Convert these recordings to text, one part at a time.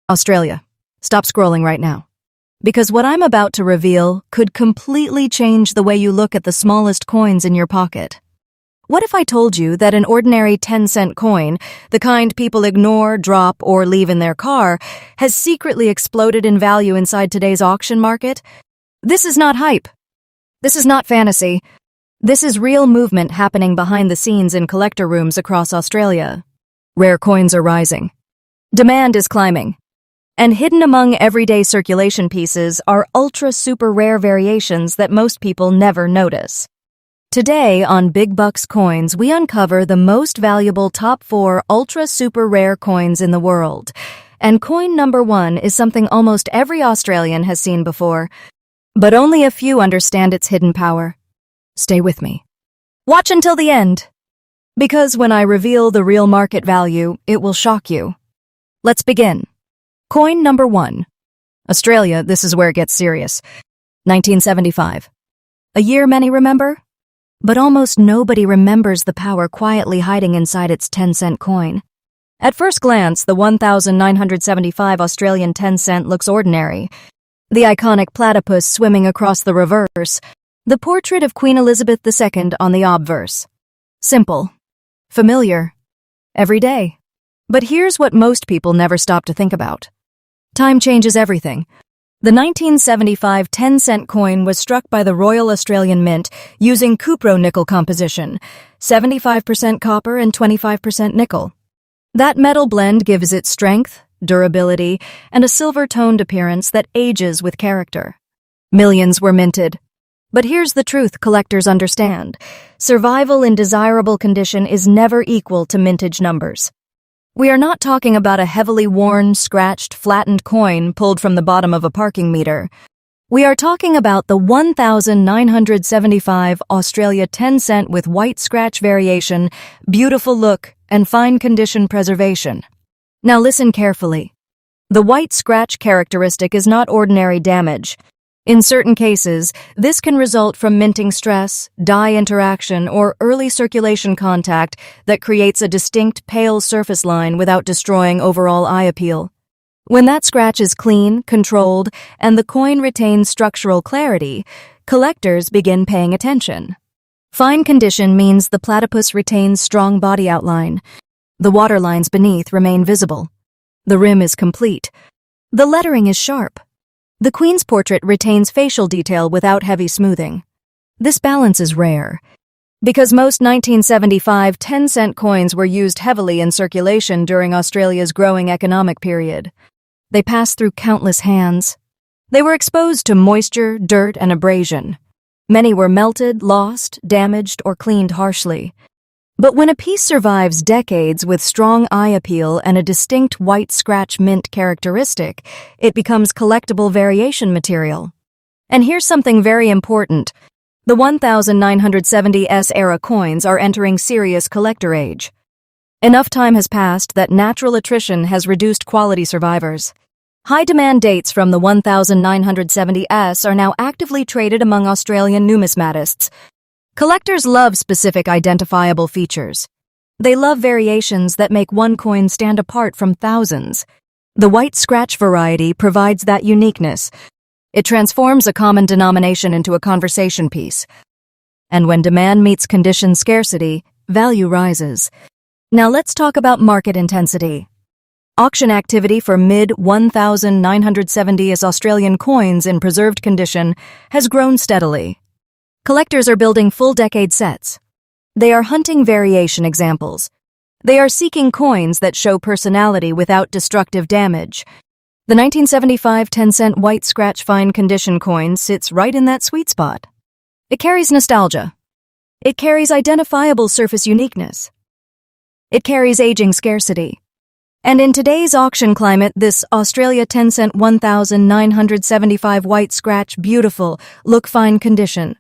Australia, stop scrolling right now. Because what I'm about to reveal could completely change the way you look at the smallest coins in your pocket. What if I told you that an ordinary 10-cent coin, the kind people ignore, drop, or leave in their car, has secretly exploded in value inside today's auction market? This is not hype. This is not fantasy. This is real movement happening behind the scenes in collector rooms across Australia. Rare coins are rising. Demand is climbing. And hidden among everyday circulation pieces are ultra-super rare variations that most people never notice. Today on Big Bucks Coins, we uncover the most valuable top 4 ultra-super rare coins in the world. And coin number 1 is something almost every Australian has seen before, but only a few understand its hidden power. Stay with me. Watch until the end, because when I reveal the real market value, it will shock you. Let's begin. Coin number 1. Australia, this is where it gets serious. 1975. A year many remember? But almost nobody remembers the power quietly hiding inside its 10-cent coin. At first glance, the 1,975 Australian 10-cent looks ordinary. The iconic platypus swimming across the reverse, the portrait of Queen Elizabeth II on the obverse. Simple. Familiar. Everyday. But here's what most people never stop to think about. Time changes everything. The 1975 10-cent coin was struck by the Royal Australian Mint using cupro-nickel composition, 75% copper and 25% nickel. That metal blend gives it strength, durability, and a silver-toned appearance that ages with character. Millions were minted. But here's the truth collectors understand. Survival in desirable condition is never equal to mintage numbers. We are not talking about a heavily worn, scratched, flattened coin pulled from the bottom of a parking meter. We are talking about the 1,975 Australia 10-cent with white scratch variation, beautiful look, and fine condition preservation. Now listen carefully. The white scratch characteristic is not ordinary damage. In certain cases, this can result from minting stress, dye interaction, or early circulation contact that creates a distinct pale surface line without destroying overall eye appeal. When that scratch is clean, controlled, and the coin retains structural clarity, collectors begin paying attention. Fine condition means the platypus retains strong body outline. The waterlines beneath remain visible. The rim is complete. The lettering is sharp. The Queen's portrait retains facial detail without heavy smoothing. This balance is rare. Because most 1975 10-cent coins were used heavily in circulation during Australia's growing economic period. They passed through countless hands. They were exposed to moisture, dirt, and abrasion. Many were melted, lost, damaged, or cleaned harshly. But when a piece survives decades with strong eye appeal and a distinct white scratch mint characteristic, it becomes collectible variation material. And here's something very important. The 1970s era coins are entering serious collector age. Enough time has passed that natural attrition has reduced quality survivors. High-demand dates from the 1970s are now actively traded among Australian numismatists. Collectors love specific identifiable features. They love variations that make one coin stand apart from thousands. The white scratch variety provides that uniqueness. It transforms a common denomination into a conversation piece. And when demand meets condition scarcity, value rises. Now let's talk about market intensity. Auction activity for mid-1970s Australian coins in preserved condition has grown steadily. Collectors are building full-decade sets. They are hunting variation examples. They are seeking coins that show personality without destructive damage. The 1975 10-cent white scratch fine condition coin sits right in that sweet spot. It carries nostalgia. It carries identifiable surface uniqueness. It carries aging scarcity. And in today's auction climate, this Australia 10-cent 1975 white scratch beautiful, look fine condition.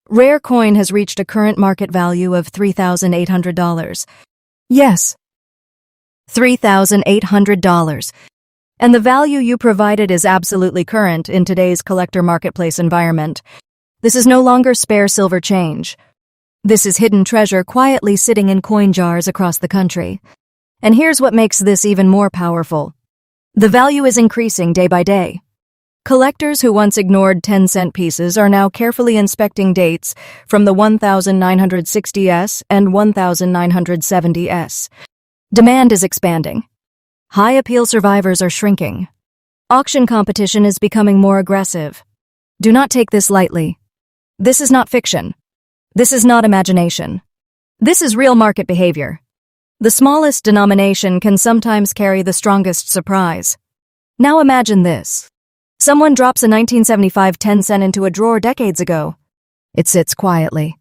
Rare coin has reached a current market value of $3,800. Yes, $3,800. And the value you provided is absolutely current in today's collector marketplace environment. This is no longer spare silver change. This is hidden treasure quietly sitting in coin jars across the country. And here's what makes this even more powerful. The value is increasing day by day. Collectors who once ignored 10-cent pieces are now carefully inspecting dates from the 1960s and 1970s. Demand is expanding. High appeal survivors are shrinking. Auction competition is becoming more aggressive. Do not take this lightly. This is not fiction. This is not imagination. This is real market behavior. The smallest denomination can sometimes carry the strongest surprise. Now imagine this. Someone drops a 1975 10-cent into a drawer decades ago. It sits quietly.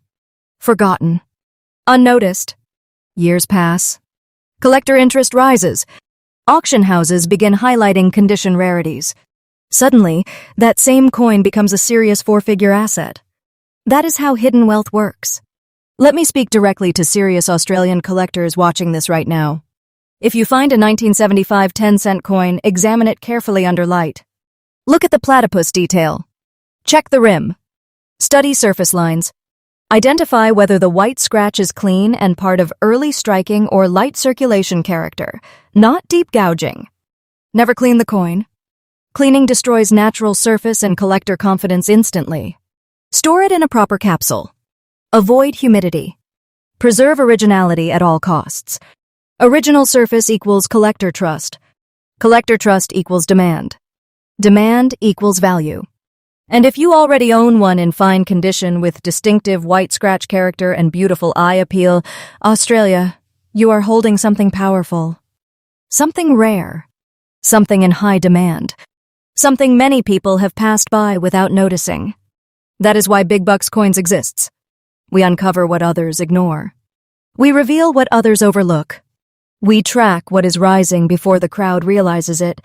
Forgotten. Unnoticed. Years pass. Collector interest rises. Auction houses begin highlighting condition rarities. Suddenly, that same coin becomes a serious four-figure asset. That is how hidden wealth works. Let me speak directly to serious Australian collectors watching this right now. If you find a 1975 10-cent coin, examine it carefully under light. Look at the platypus detail. Check the rim. Study surface lines. Identify whether the white scratch is clean and part of early striking or light circulation character, not deep gouging. Never clean the coin. Cleaning destroys natural surface and collector confidence instantly. Store it in a proper capsule. Avoid humidity. Preserve originality at all costs. Original surface equals collector trust. Collector trust equals demand. Demand equals value. And if you already own one in fine condition with distinctive white scratch character and beautiful eye appeal, Australia, you are holding something powerful. Something rare. Something in high demand. Something many people have passed by without noticing. That is why Big Bucks Coins exists. We uncover what others ignore. We reveal what others overlook. We track what is rising before the crowd realizes it.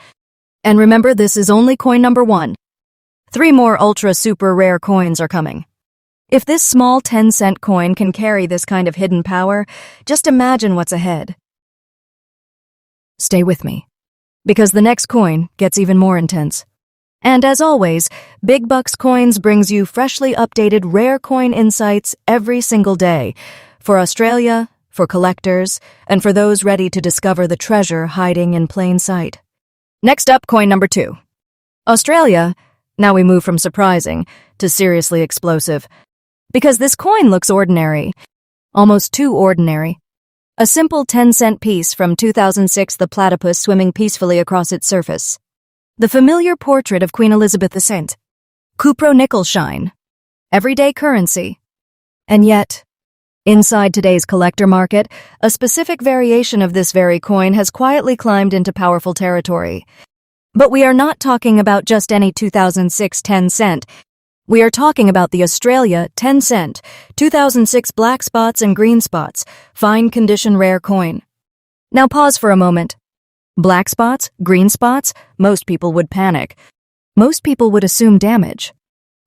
And remember, this is only coin number 1. 3 more ultra super rare coins are coming. If this small 10-cent coin can carry this kind of hidden power, just imagine what's ahead. Stay with me, because the next coin gets even more intense. And as always, Big Bucks Coins brings you freshly updated rare coin insights every single day, for Australia, for collectors, and for those ready to discover the treasure hiding in plain sight. Next up, coin number 2. Australia. Now we move from surprising to seriously explosive. Because this coin looks ordinary. Almost too ordinary. A simple 10-cent piece from 2006, the platypus swimming peacefully across its surface. The familiar portrait of Queen Elizabeth II. Cupro-nickel shine. Everyday currency. And yet, inside today's collector market, a specific variation of this very coin has quietly climbed into powerful territory. But we are not talking about just any 2006 10-cent. We are talking about the Australia 10-cent, 2006 black spots and green spots, fine condition rare coin. Now pause for a moment. Black spots, green spots, most people would panic. Most people would assume damage.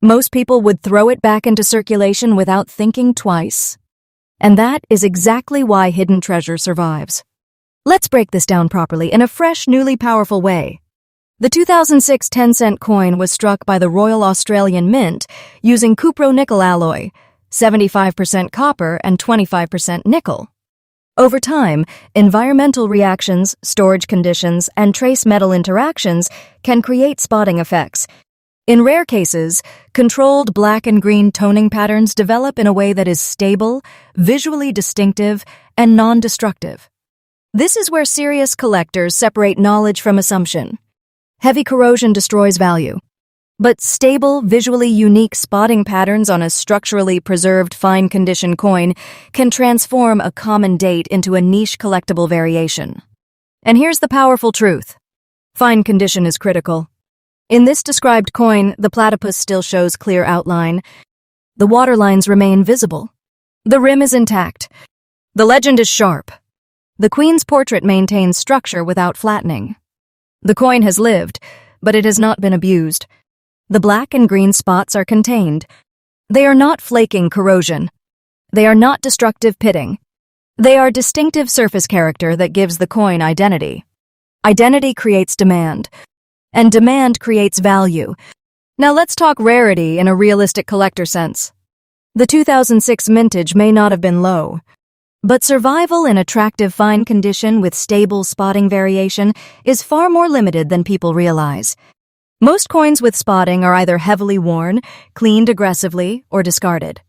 Most people would throw it back into circulation without thinking twice. And that is exactly why hidden treasure survives. Let's break this down properly in a fresh, newly powerful way. The 2006 10-cent coin was struck by the Royal Australian Mint using cupro-nickel alloy, 75% copper and 25% nickel. Over time, environmental reactions, storage conditions, and trace metal interactions can create spotting effects. In rare cases, controlled black and green toning patterns develop in a way that is stable, visually distinctive, and non-destructive. This is where serious collectors separate knowledge from assumption. Heavy corrosion destroys value. But stable, visually unique spotting patterns on a structurally preserved fine-condition coin can transform a common date into a niche collectible variation. And here's the powerful truth. Fine condition is critical. In this described coin, the platypus still shows clear outline. The waterlines remain visible. The rim is intact. The legend is sharp. The queen's portrait maintains structure without flattening. The coin has lived, but it has not been abused. The black and green spots are contained. They are not flaking corrosion. They are not destructive pitting. They are distinctive surface character that gives the coin identity. Identity creates demand, and demand creates value. Now let's talk rarity in a realistic collector sense. The 2006 mintage may not have been low. But survival in attractive fine condition with stable spotting variation is far more limited than people realize. Most coins with spotting are either heavily worn, cleaned aggressively, or discarded.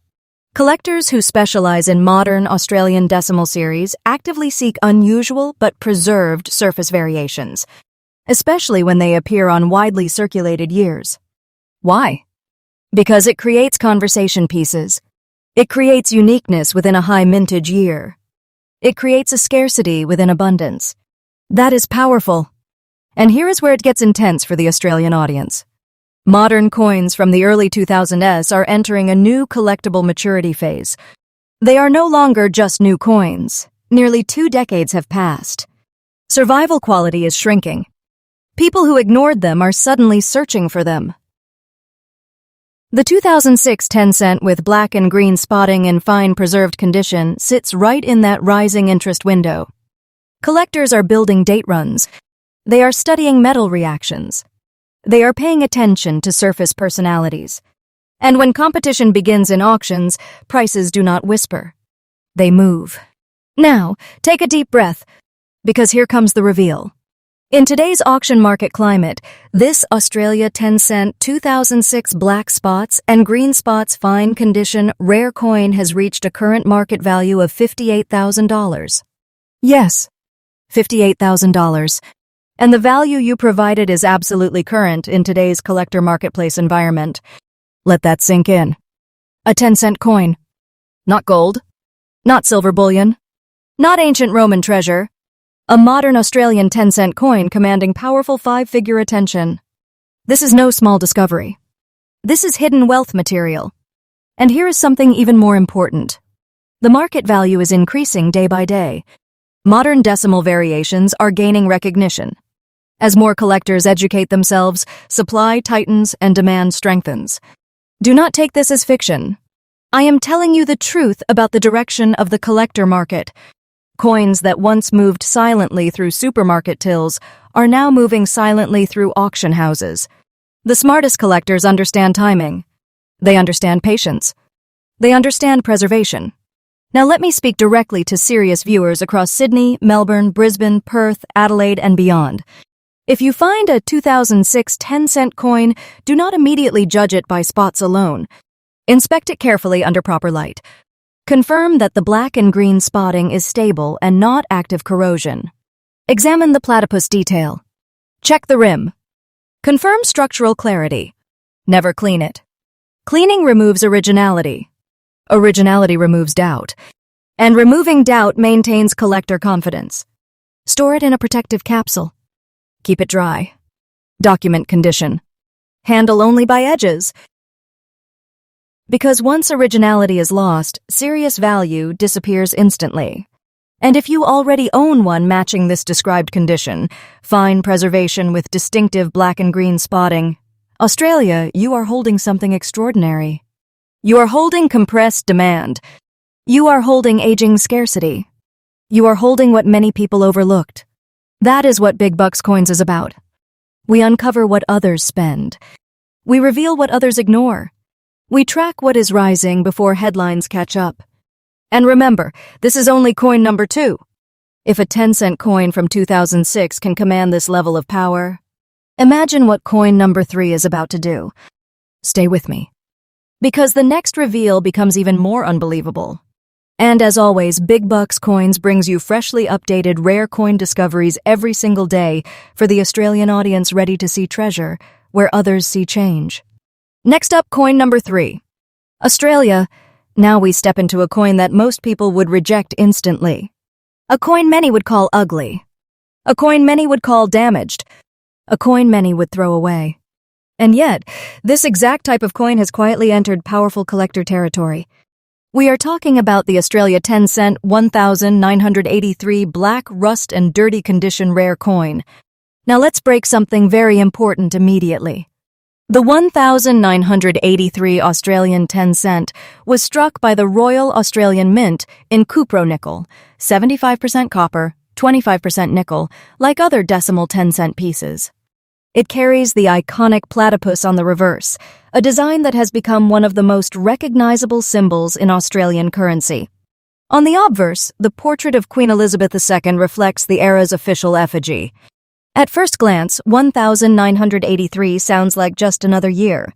Collectors who specialize in modern Australian decimal series actively seek unusual but preserved surface variations, especially when they appear on widely circulated years. Why? Because it creates conversation pieces. It creates uniqueness within a high mintage year. It creates a scarcity within abundance. That is powerful. And here is where it gets intense for the Australian audience. Modern coins from the early 2000s are entering a new collectible maturity phase. They are no longer just new coins. Nearly 2 decades have passed. Survival quality is shrinking. People who ignored them are suddenly searching for them. The 2006 10-cent with black and green spotting in fine preserved condition sits right in that rising interest window. Collectors are building date runs. They are studying metal reactions. They are paying attention to surface personalities. And when competition begins in auctions, prices do not whisper. They move. Now, take a deep breath, because here comes the reveal. In today's auction market climate, this Australia 10-cent 2006 black spots and green spots fine condition rare coin has reached a current market value of $58,000. Yes, $58,000. And the value you provided is absolutely current in today's collector marketplace environment. Let that sink in. A 10-cent coin. Not gold. Not silver bullion. Not ancient Roman treasure. A modern Australian 10-cent coin commanding powerful 5-figure attention. This is no small discovery. This is hidden wealth material. And here is something even more important. The market value is increasing day by day. Modern decimal variations are gaining recognition. As more collectors educate themselves, supply tightens and demand strengthens. Do not take this as fiction. I am telling you the truth about the direction of the collector market. Coins that once moved silently through supermarket tills are now moving silently through auction houses. The smartest collectors understand timing. They understand patience. They understand preservation. Now let me speak directly to serious viewers across Sydney, Melbourne, Brisbane, Perth, Adelaide, and beyond. If you find a 2006 10-cent coin, do not immediately judge it by spots alone. Inspect it carefully under proper light. Confirm that the black and green spotting is stable and not active corrosion. Examine the platypus detail. Check the rim. Confirm structural clarity. Never clean it. Cleaning removes originality. Originality removes doubt. And removing doubt maintains collector confidence. Store it in a protective capsule. Keep it dry. Document condition. Handle only by edges. Because once originality is lost, serious value disappears instantly. And if you already own one matching this described condition, fine preservation with distinctive black and green spotting, Australia, you are holding something extraordinary. You are holding compressed demand. You are holding aging scarcity. You are holding what many people overlooked. That is what Big Bucks Coins is about. We uncover what others spend. We reveal what others ignore. We track what is rising before headlines catch up. And remember, this is only coin number 2. If a 10-cent coin from 2006 can command this level of power, imagine what coin number 3 is about to do. Stay with me. Because the next reveal becomes even more unbelievable. And as always, Big Bucks Coins brings you freshly updated rare coin discoveries every single day for the Australian audience ready to see treasure where others see change. Next up, coin number 3. Australia. Now we step into a coin that most people would reject instantly. A coin many would call ugly. A coin many would call damaged. A coin many would throw away. And yet, this exact type of coin has quietly entered powerful collector territory. We are talking about the Australia 10-cent 1983 black rust and dirty condition rare coin. Now let's break something very important immediately. The 1983 Australian 10-cent was struck by the Royal Australian Mint in cupro nickel, 75% copper, 25% nickel, like other decimal 10-cent pieces. It carries the iconic platypus on the reverse, a design that has become one of the most recognizable symbols in Australian currency. On the obverse, the portrait of Queen Elizabeth II reflects the era's official effigy. At first glance, 1983 sounds like just another year.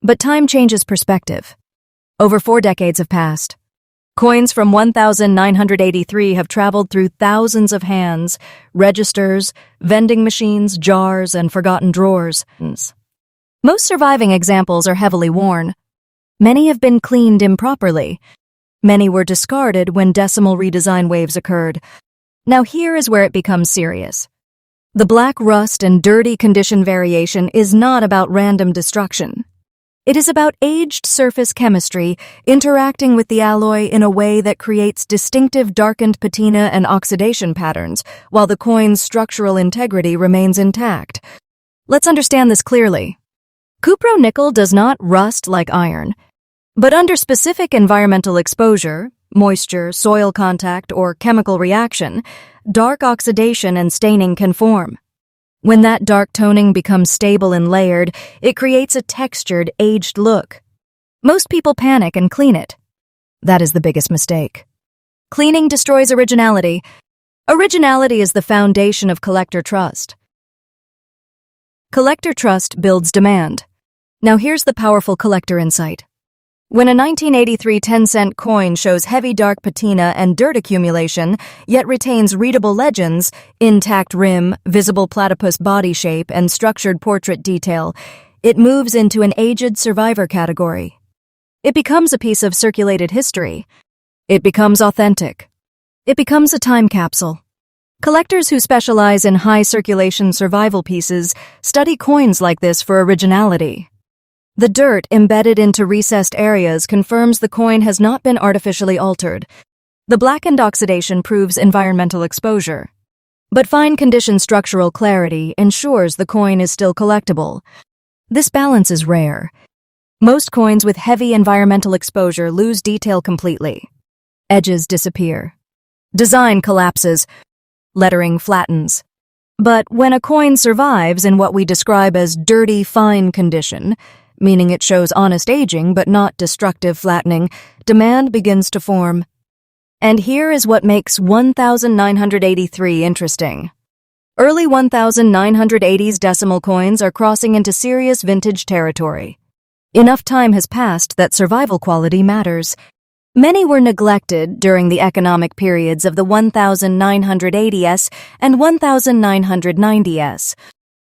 But time changes perspective. Over 4 decades have passed. Coins from 1983 have traveled through thousands of hands, registers, vending machines, jars, and forgotten drawers. Most surviving examples are heavily worn. Many have been cleaned improperly. Many were discarded when decimal redesign waves occurred. Now here is where it becomes serious. The black rust and dirty condition variation is not about random destruction. It is about aged surface chemistry interacting with the alloy in a way that creates distinctive darkened patina and oxidation patterns, while the coin's structural integrity remains intact. Let's understand this clearly. Cupro-nickel does not rust like iron, but under specific environmental exposure, moisture, soil contact, or chemical reaction, dark oxidation and staining can form. When that dark toning becomes stable and layered, it creates a textured, aged look. Most people panic and clean it. That is the biggest mistake. Cleaning destroys originality. Originality is the foundation of collector trust. Collector trust builds demand. Now here's the powerful collector insight. When a 1983 10-cent coin shows heavy dark patina and dirt accumulation, yet retains readable legends, intact rim, visible platypus body shape, and structured portrait detail, it moves into an aged survivor category. It becomes a piece of circulated history. It becomes authentic. It becomes a time capsule. Collectors who specialize in high circulation survival pieces study coins like this for originality. The dirt embedded into recessed areas confirms the coin has not been artificially altered. The blackened oxidation proves environmental exposure. But fine condition structural clarity ensures the coin is still collectible. This balance is rare. Most coins with heavy environmental exposure lose detail completely. Edges disappear. Design collapses. Lettering flattens. But when a coin survives in what we describe as dirty, fine condition, meaning it shows honest aging but not destructive flattening, demand begins to form. And here is what makes 1983 interesting. Early 1980s decimal coins are crossing into serious vintage territory. Enough time has passed that survival quality matters. Many were neglected during the economic periods of the 1980s and 1990s.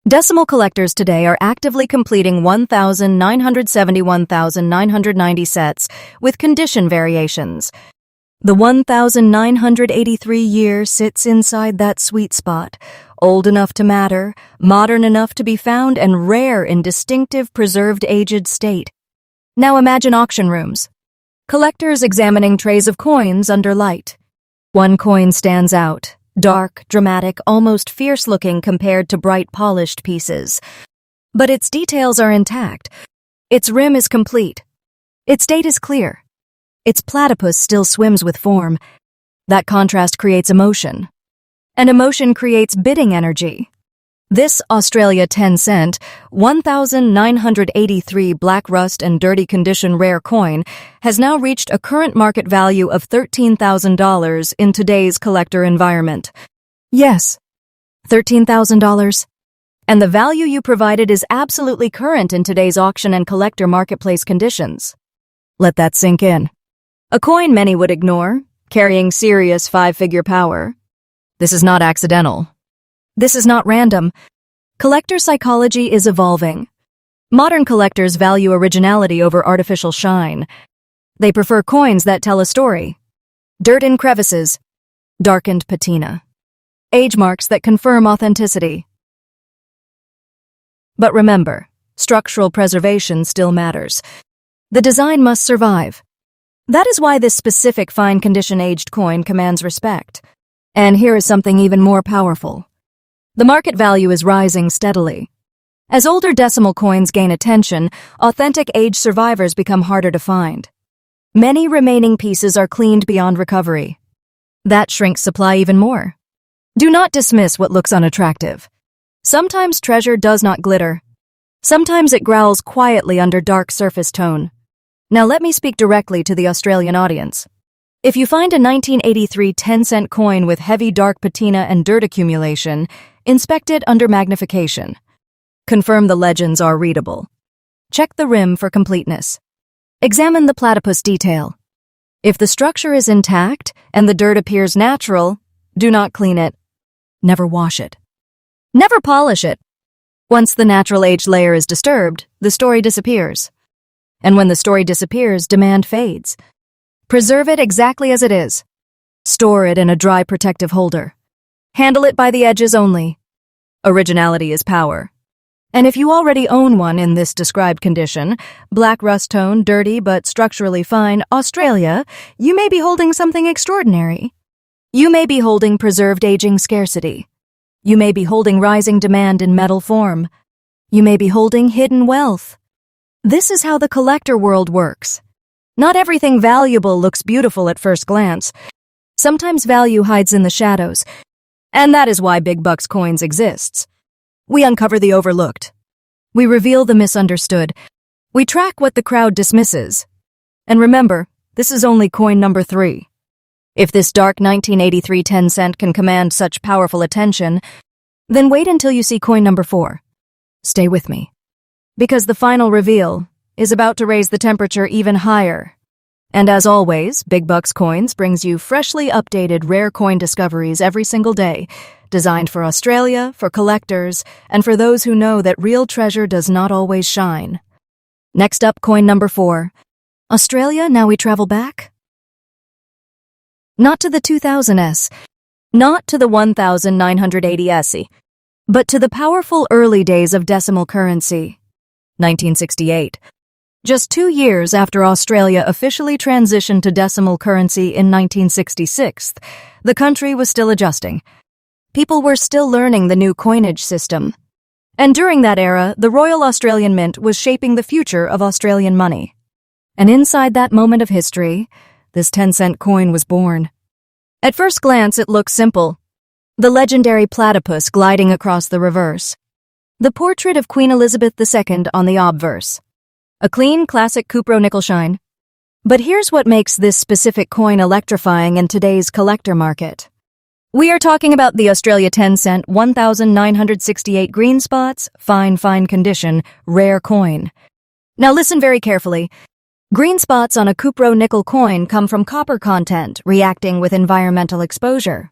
Decimal collectors today are actively completing 1,971,990 sets with condition variations. The 1983 year sits inside that sweet spot, old enough to matter, modern enough to be found, and rare in distinctive preserved aged state. Now imagine auction rooms. Collectors examining trays of coins under light. One coin stands out. Dark, dramatic, almost fierce-looking compared to bright, polished pieces. But its details are intact. Its rim is complete. Its date is clear. Its platypus still swims with form. That contrast creates emotion. And emotion creates bidding energy. This Australia 10-cent, 1983 black rust and dirty condition rare coin has now reached a current market value of $13,000 in today's collector environment. Yes, $13,000. And the value you provided is absolutely current in today's auction and collector marketplace conditions. Let that sink in. A coin many would ignore, carrying serious 5-figure power. This is not accidental. This is not random. Collector psychology is evolving. Modern collectors value originality over artificial shine. They prefer coins that tell a story. Dirt in crevices, darkened patina, age marks that confirm authenticity. But remember, structural preservation still matters. The design must survive. That is why this specific fine condition aged coin commands respect. And here is something even more powerful. The market value is rising steadily. As older decimal coins gain attention, authentic age survivors become harder to find. Many remaining pieces are cleaned beyond recovery. That shrinks supply even more. Do not dismiss what looks unattractive. Sometimes treasure does not glitter. Sometimes it growls quietly under dark surface tone. Now let me speak directly to the Australian audience. If you find a 1983 10-cent coin with heavy dark patina and dirt accumulation, inspect it under magnification. Confirm the legends are readable. Check the rim for completeness. Examine the platypus detail. If the structure is intact and the dirt appears natural, do not clean it. Never wash it. Never polish it. Once the natural age layer is disturbed, the story disappears. And when the story disappears, demand fades. Preserve it exactly as it is. Store it in a dry protective holder. Handle it by the edges only. Originality is power. And if you already own one in this described condition, black rust tone, dirty but structurally fine, Australia, you may be holding something extraordinary. You may be holding preserved aging scarcity. You may be holding rising demand in metal form. You may be holding hidden wealth. This is how the collector world works. Not everything valuable looks beautiful at first glance. Sometimes value hides in the shadows, and that is why Big Bucks Coins exists. We uncover the overlooked. We reveal the misunderstood. We track what the crowd dismisses. And remember, this is only coin number 3. If this dark 1983 10-cent can command such powerful attention, then wait until you see coin number 4. Stay with me. Because the final reveal is about to raise the temperature even higher. And as always, Big Bucks Coins brings you freshly updated rare coin discoveries every single day, designed for Australia, for collectors, and for those who know that real treasure does not always shine. Next up, coin number 4. Australia, now we travel back? Not to the 2000s, not to the 1980s, but to the powerful early days of decimal currency. 1968. Just 2 years after Australia officially transitioned to decimal currency in 1966, the country was still adjusting. People were still learning the new coinage system. And during that era, the Royal Australian Mint was shaping the future of Australian money. And inside that moment of history, this 10-cent coin was born. At first glance, it looks simple. The legendary platypus gliding across the reverse. The portrait of Queen Elizabeth II on the obverse. A clean, classic cupro nickel shine. But here's what makes this specific coin electrifying in today's collector market. We are talking about the Australia 10-cent 1968 green spots, fine condition, rare coin. Now listen very carefully. Green spots on a cupro nickel coin come from copper content reacting with environmental exposure.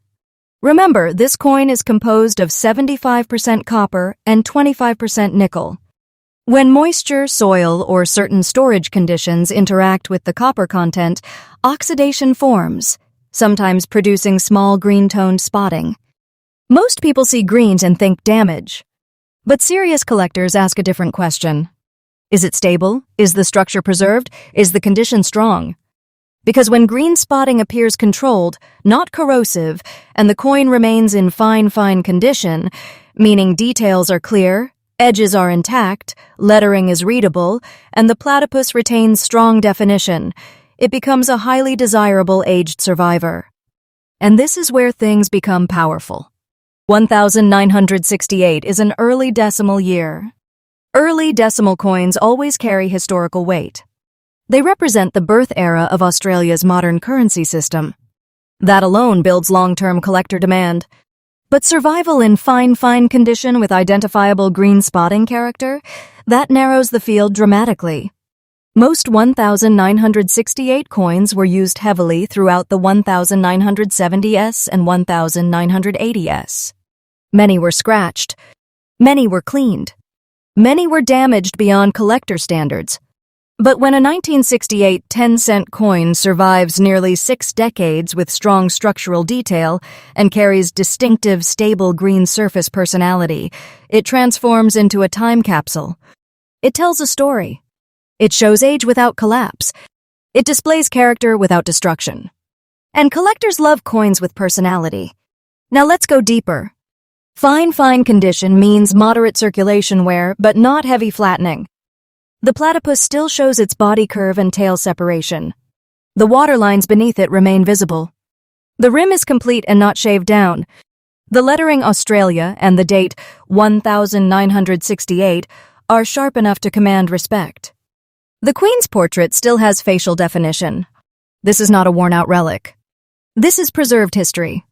Remember, this coin is composed of 75% copper and 25% nickel. When moisture, soil, or certain storage conditions interact with the copper content, oxidation forms, sometimes producing small green-toned spotting. Most people see greens and think damage. But serious collectors ask a different question. Is it stable? Is the structure preserved? Is the condition strong? Because when green spotting appears controlled, not corrosive, and the coin remains in fine condition, meaning details are clear, edges are intact, lettering is readable, and the platypus retains strong definition, it becomes a highly desirable aged survivor. And this is where things become powerful. 1968 is an early decimal year. Early decimal coins always carry historical weight. They represent the birth era of Australia's modern currency system. That alone builds long-term collector demand. But survival in fine condition with identifiable green spotting character, that narrows the field dramatically. Most 1968 coins were used heavily throughout the 1970s and 1980s. Many were scratched. Many were cleaned. Many were damaged beyond collector standards. But when a 1968 10-cent coin survives nearly 6 decades with strong structural detail and carries distinctive, stable green surface personality, it transforms into a time capsule. It tells a story. It shows age without collapse. It displays character without destruction. And collectors love coins with personality. Now let's go deeper. Fine condition means moderate circulation wear, but not heavy flattening. The platypus still shows its body curve and tail separation. The waterlines beneath it remain visible. The rim is complete and not shaved down. The lettering Australia and the date 1968 are sharp enough to command respect. The Queen's portrait still has facial definition. This is not a worn-out relic. This is preserved history.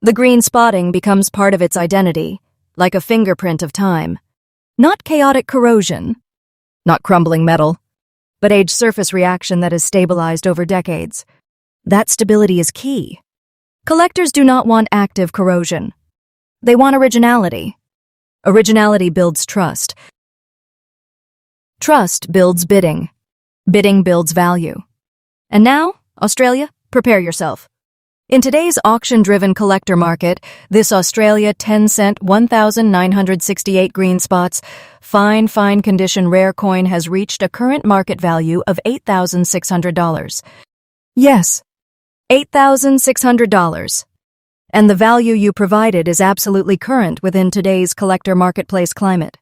The green spotting becomes part of its identity, like a fingerprint of time. Not chaotic corrosion, not crumbling metal, but aged surface reaction that is stabilized over decades. That stability is key. Collectors do not want active corrosion. They want originality. Originality builds trust. Trust builds bidding. Bidding builds value. And now, Australia, prepare yourself. In today's auction-driven collector market, this Australia 10-cent 1,968 green spots, fine condition rare coin has reached a current market value of $8,600. Yes, $8,600. And the value you provided is absolutely current within today's collector marketplace climate.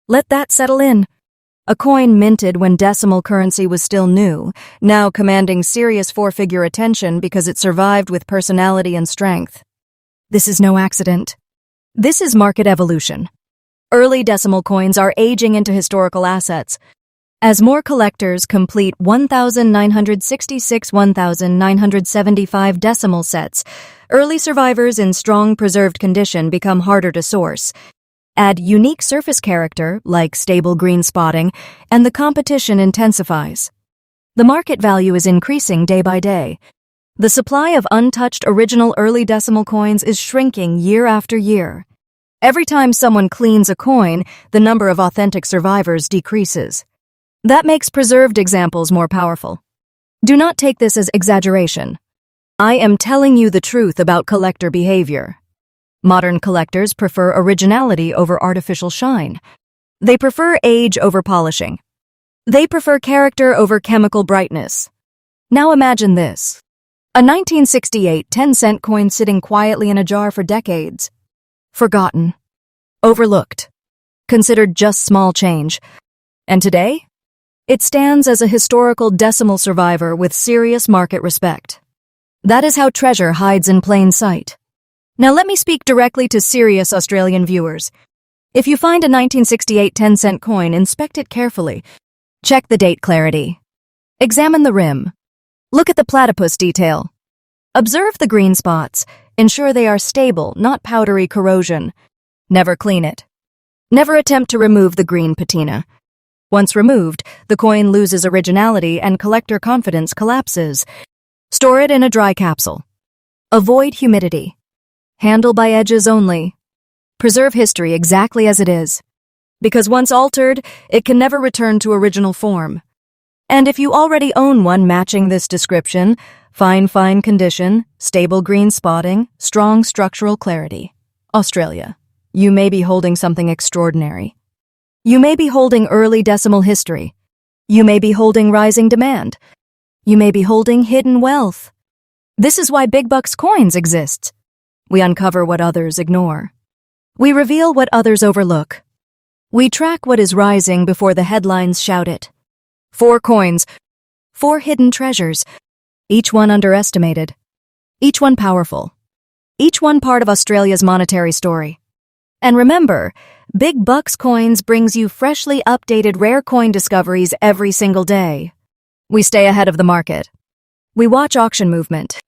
Let that settle in. A coin minted when decimal currency was still new, now commanding serious four-figure attention because it survived with personality and strength. This is no accident. This is market evolution. Early decimal coins are aging into historical assets. As more collectors complete 1,966, 1,975 decimal sets, early survivors in strong preserved condition become harder to source. Add unique surface character, like stable green spotting, and the competition intensifies. The market value is increasing day by day. The supply of untouched original early decimal coins is shrinking year after year. Every time someone cleans a coin, the number of authentic survivors decreases. That makes preserved examples more powerful. Do not take this as exaggeration. I am telling you the truth about collector behavior. Modern collectors prefer originality over artificial shine. They prefer age over polishing. They prefer character over chemical brightness. Now imagine this. A 1968 10-cent coin sitting quietly in a jar for decades. Forgotten. Overlooked. Considered just small change. And today? It stands as a historical decimal survivor with serious market respect. That is how treasure hides in plain sight. Now let me speak directly to serious Australian viewers. If you find a 1968 10-cent coin, inspect it carefully. Check the date clarity. Examine the rim. Look at the platypus detail. Observe the green spots. Ensure they are stable, not powdery corrosion. Never clean it. Never attempt to remove the green patina. Once removed, the coin loses originality and collector confidence collapses. Store it in a dry capsule. Avoid humidity. Handle by edges only. Preserve history exactly as it is. Because once altered, it can never return to original form. And if you already own one matching this description, fine condition, stable green spotting, strong structural clarity, Australia, you may be holding something extraordinary. You may be holding early decimal history. You may be holding rising demand. You may be holding hidden wealth. This is why big bucks coins exist. We uncover what others ignore. We reveal what others overlook. We track what is rising before the headlines shout it. 4 coins, 4 hidden treasures, each one underestimated, each one powerful, each one part of Australia's monetary story. And remember, Big Bucks Coins brings you freshly updated rare coin discoveries every single day. We stay ahead of the market. We watch auction movement.